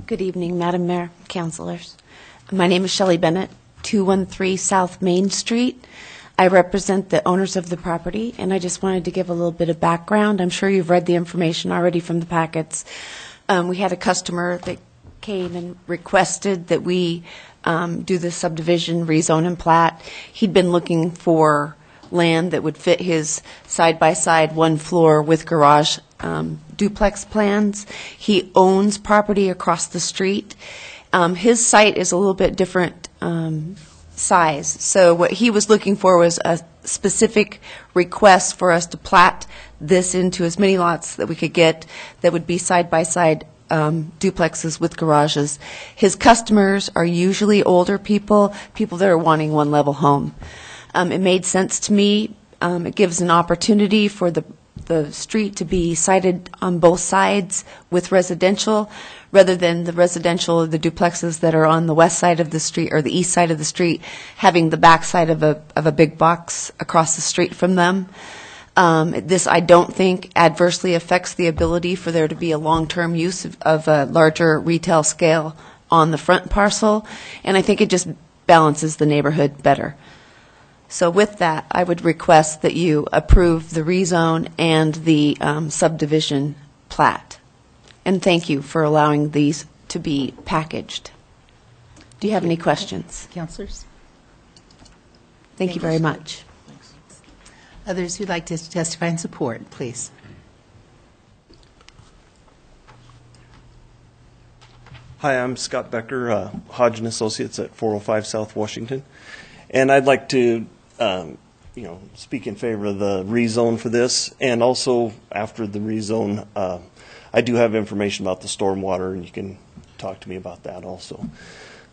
Good evening, Madam Mayor, councilors. My name is Shelley Bennett, 213 South Main Street. I represent the owners of the property, and I just wanted to give a little bit of background. I'm sure you've read the information already from the packets. We had a customer that came and requested that we do the subdivision, rezone, and plat. He'd been looking for land that would fit his side-by-side, one floor with garage duplex plans. He owns property across the street. His site is a little bit different size. So what he was looking for was a specific request for us to plat this into as many lots that we could get that would be side-by-side duplexes with garages. His customers are usually older people, people that are wanting one-level home. It made sense to me. It gives an opportunity for the street to be sited on both sides with residential, rather than the residential or the duplexes that are on the west side of the street or the east side of the street having the back side of a big box across the street from them. This, I don't think, adversely affects the ability for there to be a long-term use of a larger retail scale on the front parcel, and I think it just balances the neighborhood better. So with that, I would request that you approve the rezone and the subdivision plat. And thank you for allowing these to be packaged. Do you have any questions? Councilors? Thank you very much. Thanks. Others who'd like to testify in support, please. Hi, I'm Scott Becker, Hodge & Associates at 405 South Washington. And I'd like to speak in favor of the rezone for this, and also after the rezone, I do have information about the stormwater, and you can talk to me about that also.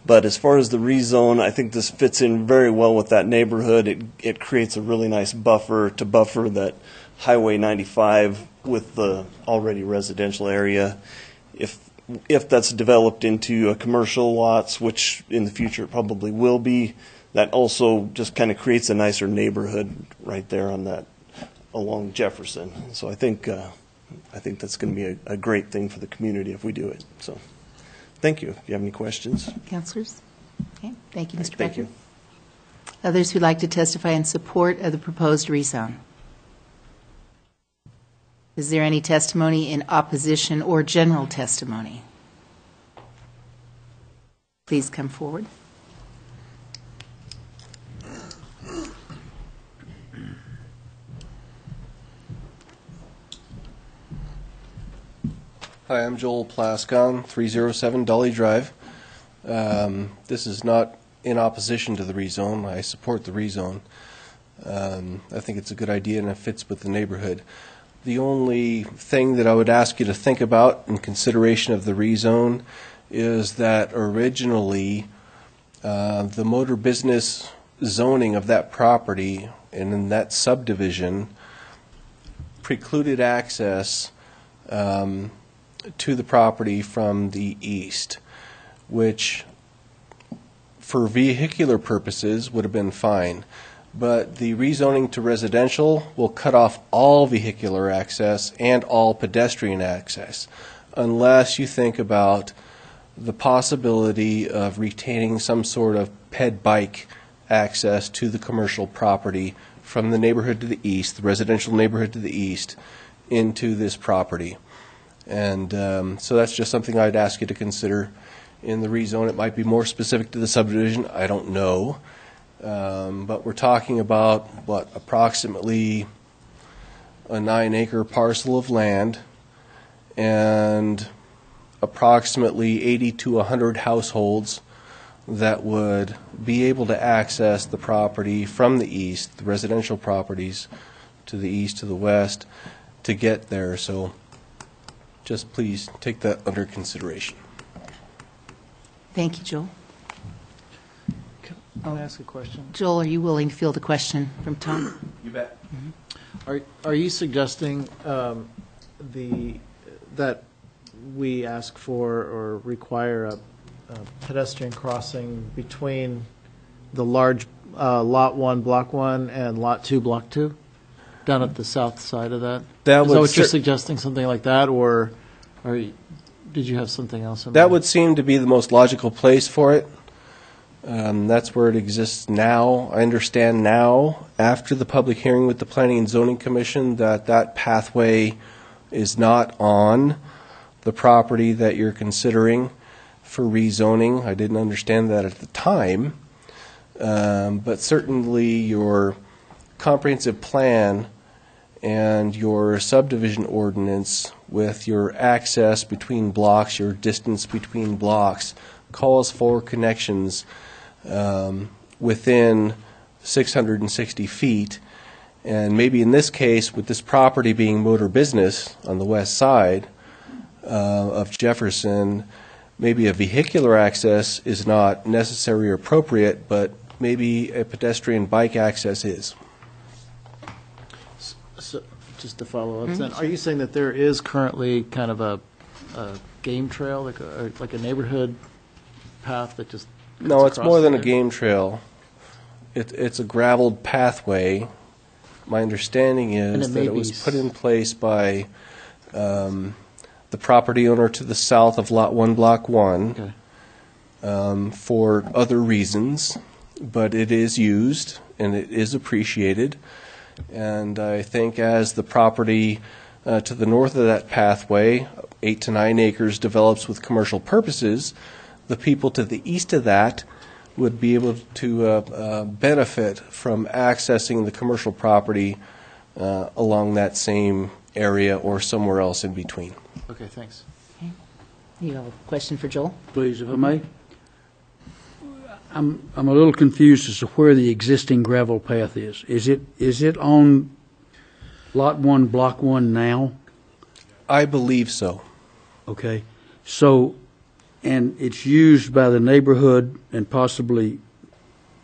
But as far as the rezone, I think this fits in very well with that neighborhood. It creates a really nice buffer to buffer that Highway 95 with the already residential area. If that's developed into a commercial lots, which in the future it probably will be, that also just kind of creates a nicer neighborhood right there on that along Jefferson. So I think that's going to be a great thing for the community if we do it. So thank you. If you have any questions. Councilors? Okay. Thank you, Mr. Thank Becker. you. Others who'd like to testify in support of the proposed rezone? Is there any testimony in opposition or general testimony? Please come forward. Hi, I'm Joel Plaskon, 307 Dolly Drive. This is not in opposition to the rezone. I support the rezone. I think it's a good idea and it fits with the neighborhood. The only thing that I would ask you to think about in consideration of the rezone is that originally the motor business zoning of that property and in that subdivision precluded access to the property from the east, which for vehicular purposes would have been fine. But the rezoning to residential will cut off all vehicular access and all pedestrian access, unless you think about the possibility of retaining some sort of ped bike access to the commercial property from the neighborhood to the east, the residential neighborhood to the east, into this property. And so that's just something I'd ask you to consider in the rezone. It might be more specific to the subdivision. I don't know. But we're talking about, approximately a 9-acre parcel of land and approximately 80 to 100 households that would be able to access the property from the east, the residential properties to the east, to the west, to get there. So just please take that under consideration. Thank you, Joel. I'll ask a question. Joel, are you willing to field a question from Tom? You bet. Are you suggesting that we ask for or require a pedestrian crossing between the large Lot 1, Block 1, and Lot 2, Block 2? Down at the south side of that? Is that what you're suggesting, something like that? Or are you, did you have something else in That mind? would seem to be the most logical place for it. That's where it exists now. I understand now, after the public hearing with the Planning and Zoning Commission, that that pathway is not on the property that you're considering for rezoning. I didn't understand that at the time. But certainly your comprehensive plan and your subdivision ordinance with your access between blocks, your distance between blocks, calls for connections within 660 feet. And maybe in this case, with this property being motor business on the west side of Jefferson, maybe a vehicular access is not necessary or appropriate, but maybe a pedestrian bike access is. So, just to follow up, then, are you saying that there is currently kind of a game trail, like a neighborhood path that just cuts No, it's across more than a there? game trail. It's a graveled pathway. My understanding And is it that may it was be put in place by the property owner to the south of Lot 1, Block 1 Okay. for other reasons, but it is used and it is appreciated. And I think as the property to the north of that pathway, 8 to 9 acres, develops with commercial purposes, the people to the east of that would be able to benefit from accessing the commercial property along that same area or somewhere else in between. Okay, thanks. You have a question for Joel? Please, if I may. I'm a little confused as to where the existing gravel path is. Is it on Lot 1, Block 1 now? I believe so. Okay. So, and it's used by the neighborhood and possibly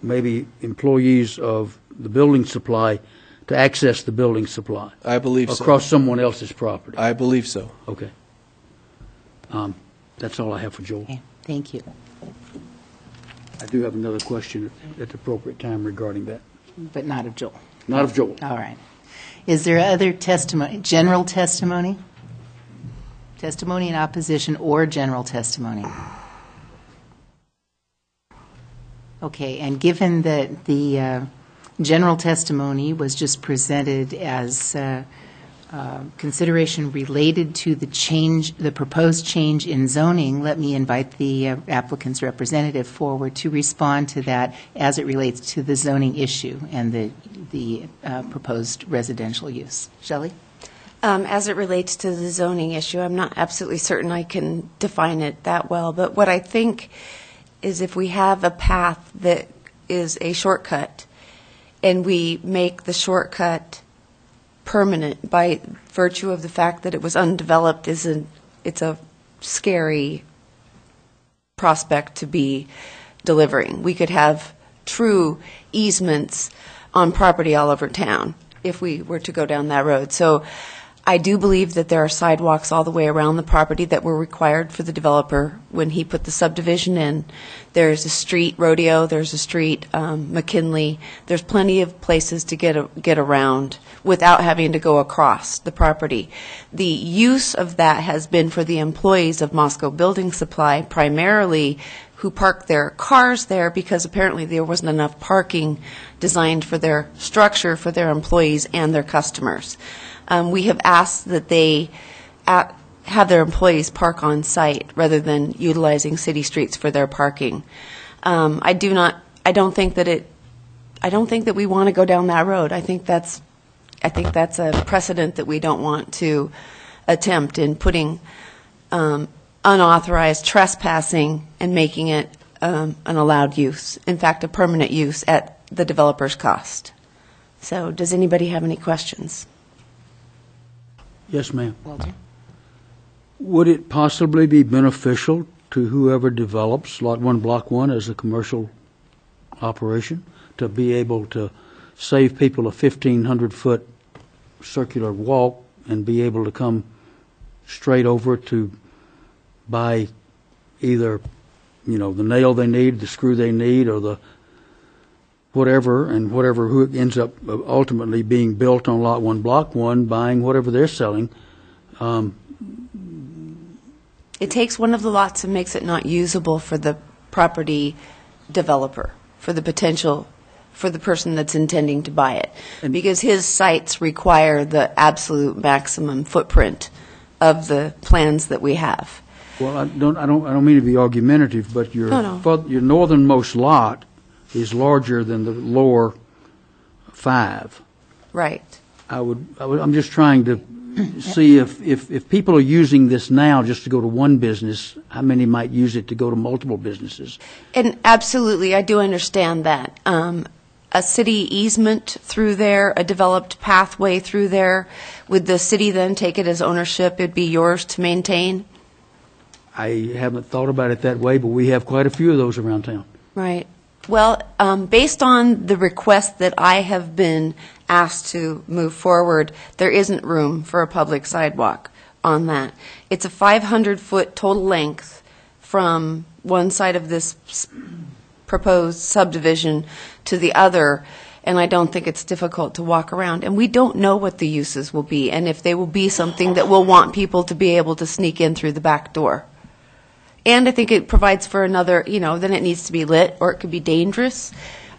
maybe employees of the building supply to access the building supply I believe so. across someone else's property? I believe so. Okay. That's all I have for Joel. Okay, thank you. I do have another question at the appropriate time regarding that. But not of Joel. Not of Joel. All right. Is there other testimony, general testimony? Testimony in opposition or general testimony? Okay, and given that the general testimony was just presented as consideration related to the proposed change in zoning, let me invite the applicant's representative forward to respond to that as it relates to the zoning issue and the proposed residential use. Shelley? As it relates to the zoning issue, I'm not absolutely certain I can define it that well, but what I think is if we have a path that is a shortcut and we make the shortcut permanent by virtue of the fact that it was undeveloped, it's a scary prospect to be delivering. We could have true easements on property all over town if we were to go down that road. So I do believe that there are sidewalks all the way around the property that were required for the developer when he put the subdivision in. There's a street rodeo, there's a street McKinley. There's plenty of places to get around without having to go across the property. The use of that has been for the employees of Moscow Building Supply, primarily who park their cars there because apparently there wasn't enough parking designed for their structure for their employees and their customers. We have asked that they have their employees park on site rather than utilizing city streets for their parking. I don't think that we want to go down that road. I think that's a precedent that we don't want to attempt in putting unauthorized trespassing and making it an allowed use. In fact, a permanent use at the developer's cost. So, does anybody have any questions? Yes, ma'am. Walter? Would it possibly be beneficial to whoever develops Lot 1, Block 1 as a commercial operation to be able to save people a 1,500-foot circular walk and be able to come straight over to buy either, the nail they need, the screw they need, or the whatever, and who ends up ultimately being built on Lot 1, Block 1, buying whatever they're selling. It takes one of the lots and makes it not usable for the property developer, for the potential, for the person that's intending to buy it. Because his sites require the absolute maximum footprint of the plans that we have. Well, I don't mean to be argumentative, but your No. your northernmost lot is larger than the lower 5. Right. I'm just trying to see if people are using this now just to go to one business, how many might use it to go to multiple businesses? And absolutely, I do understand that. A city easement through there, a developed pathway through there, would the city then take it as ownership? It'd be yours to maintain? I haven't thought about it that way, but we have quite a few of those around town. Right. Well, based on the request that I have been asked to move forward, there isn't room for a public sidewalk on that. It's a 500-foot total length from one side of this proposed subdivision to the other, and I don't think it's difficult to walk around. And we don't know what the uses will be, and if they will be something that will want people to be able to sneak in through the back door. And I think it provides for another, then it needs to be lit, or it could be dangerous.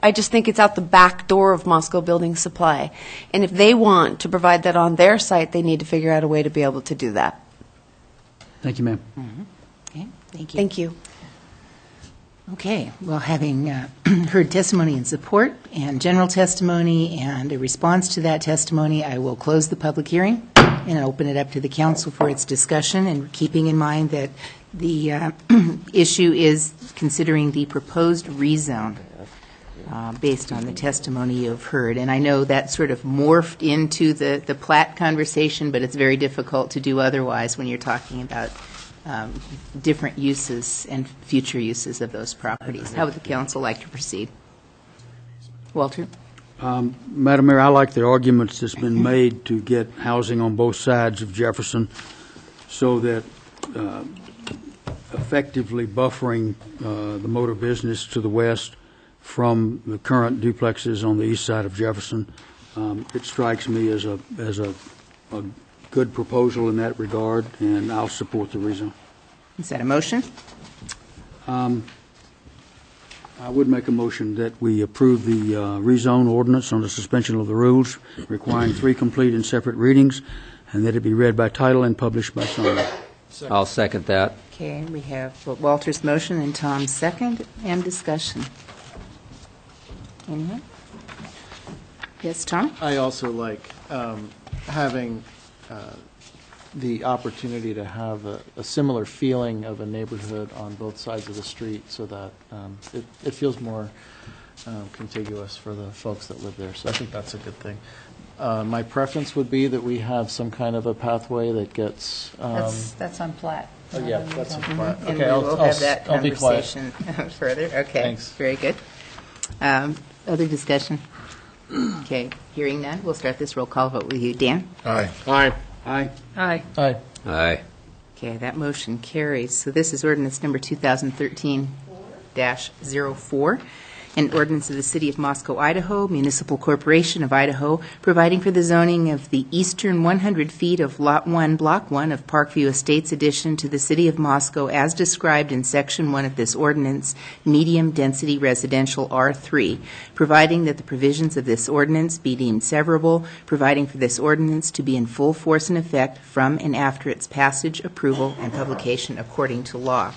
I just think it's out the back door of Moscow Building Supply. And if they want to provide that on their site, they need to figure out a way to be able to do that. Thank you, ma'am. Okay, thank you. Thank you. Okay, well, having heard testimony in support and general testimony and a response to that testimony, I will close the public hearing and open it up to the council for its discussion, and keeping in mind that the issue is considering the proposed rezone based on the testimony you've heard. And I know that sort of morphed into the Plat conversation, but it's very difficult to do otherwise when you're talking about different uses and future uses of those properties. How would the council like to proceed? Walter? Madam Mayor, I like the arguments that's been made to get housing on both sides of Jefferson so that effectively buffering the motor business to the west from the current duplexes on the east side of Jefferson. It strikes me as a good proposal in that regard, and I'll support the rezone. Is that a motion? I would make a motion that we approve the rezone ordinance on the suspension of the rules requiring 3 complete and separate readings, and that it be read by title and published by summary. I'll second that. Okay, we have Walter's motion and Tom's second, and discussion. Anyone? Yes, Tom? I also like having the opportunity to have a similar feeling of a neighborhood on both sides of the street, so that it feels more contiguous for the folks that live there. So I think that's a good thing. My preference would be that we have some kind of a pathway that gets. That's on Plat. Oh, yeah, that's on Plat. And Okay, we will have that I'll be quiet. conversation further. Okay. Thanks. Very good. Other discussion? Okay, hearing none, we'll start this roll call vote with you. Dan? Aye. Aye. Aye. Aye. Aye. Okay, that motion carries. So this is ordinance number 2013-04, an ordinance of the City of Moscow, Idaho, Municipal Corporation of Idaho, providing for the zoning of the eastern 100 feet of Lot 1, Block 1 of Parkview Estates addition to the City of Moscow as described in Section 1 of this ordinance, medium-density residential R3, providing that the provisions of this ordinance be deemed severable, providing for this ordinance to be in full force and effect from and after its passage, approval, and publication according to law.